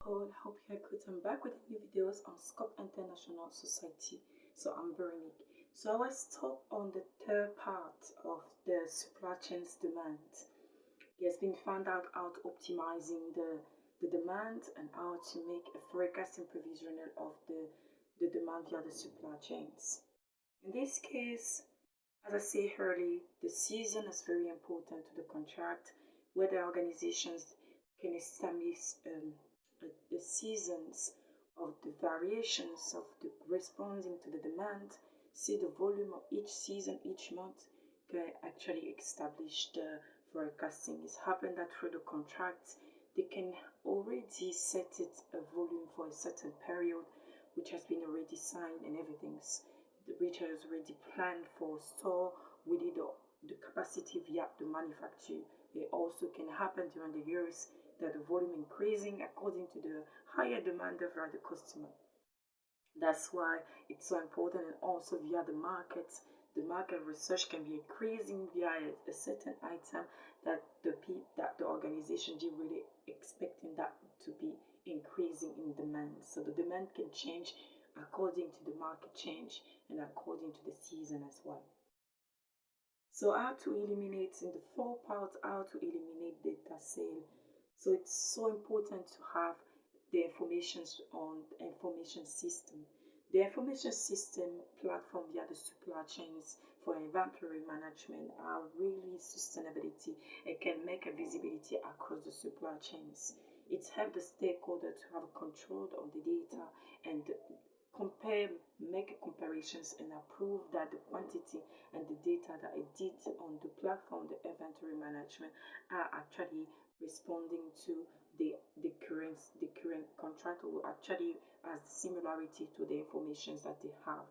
All, hope you are good. I'm back with new videos on Scope International Society. So I'm Veronique. So I was stuck on the third part of the supply chain's demand. It has been found out how to optimizing the demand and how to make a forecasting provisional of the demand via the supply chains. In this case, as I say earlier, the season is very important to the contract, where the organizations can establish the seasons of the variations of the responding to the demand, see the volume of each season each month, can actually establish the forecasting. It's happened that through the contract they can already set it a volume for a certain period which has been already signed and everything's which has already planned for store within the capacity via the manufacturer. It also can happen during the years that the volume increasing according to the higher demand of the customer. That's why it's so important, and also via the markets. The market research can be increasing via a certain item that the organization is really expecting that to be increasing in demand. So the demand can change according to the market change and according to the season as well. So how to eliminate in the four parts, how to eliminate data sale. So it's so important to have the information on the information system. The information system platform via the supply chains for inventory management are really sustainability and can make a visibility across the supply chains. It helps the stakeholder to have control of the data and make comparisons and approve that the quantity and the data that I did on the platform, the inventory management, are actually responding to the current contract, or actually has similarity to the informations that they have.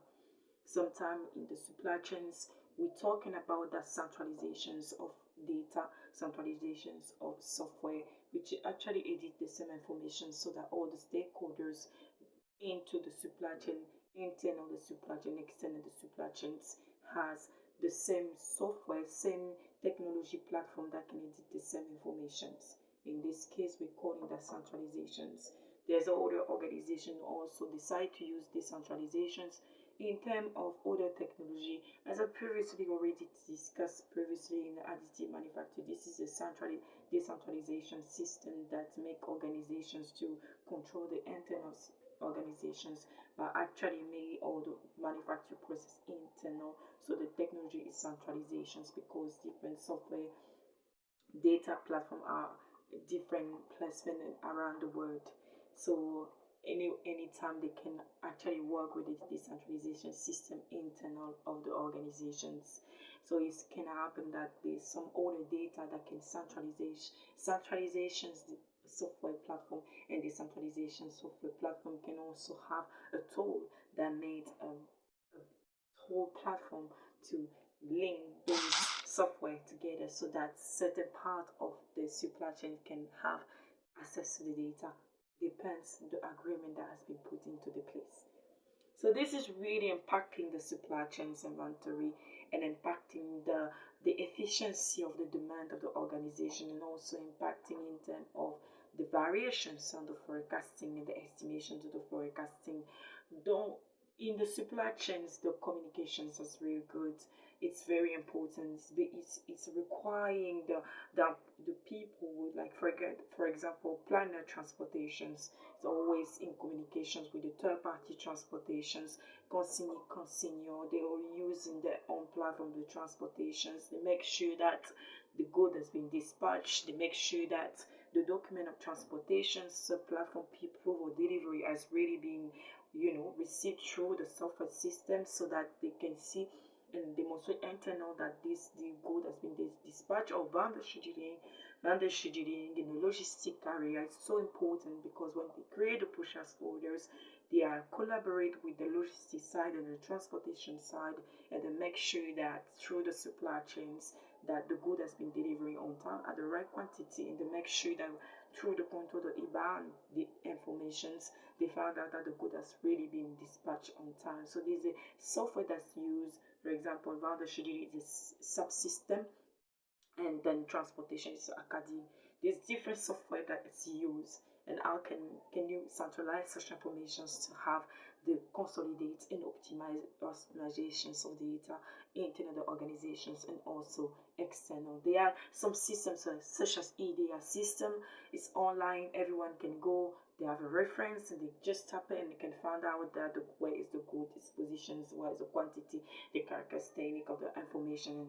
Sometimes in the supply chains, we're talking about the centralizations of data, centralizations of software, which actually edit the same information so that all the stakeholders into the supply chain, internal the supply chain, external the supply chains, has the same software, same technology platform that can edit the same informations. In this case, we're calling that centralizations. There's other organization also decide to use decentralizations in terms of other technology. As I previously already discussed previously in additive manufacturing, this is a decentralization system that make organizations to control the internal organizations, but actually make all the manufacturing process internal. So the technology is centralizations because different software data platform are different placement around the world. So anytime they can actually work with the decentralization system internal of the organizations. So it can happen that there's some other data that can centralizations software platform, and the centralization software platform can also have a tool that made a whole platform to link those software together so that certain part of the supply chain can have access to the data. Depends on the agreement that has been put into the place. So this is really impacting the supply chain's inventory and impacting the efficiency of the demand of the organization, and also impacting in terms of the variations on the forecasting and the estimations of the forecasting. Though in the supply chains, the communications is really good. It's very important. It's requiring the people with, like, for example, planner transportations. It's always in communications with the third party transportations, consignor. They are using their own platform, the transportations. They make sure that the good has been dispatched. They make sure that the document of transportations, the platform proof or delivery has really been, received through the software system, so that they can see and demonstrate internal that the good has been dispatched, or vendor scheduling in the logistic area is so important, because when they create the purchase orders, they are collaborate with the logistic side and the transportation side, and they make sure that through the supply chains that the good has been delivering on time at the right quantity, and they make sure that through the control of IBAN, the informations, they found out that the good has really been dispatched on time. So there's a software that's used, for example, vendor scheduling is a subsystem, and then transportation is Acadie. There's different software that is used, and how can you centralize such informations to have the consolidate and optimizations of data internal the organizations and also external. There are some systems such as EDA system. It's online, everyone can go, they have a reference and they just tap it and they can find out that where is the code, its positions, what is the quantity, the characteristic of the information,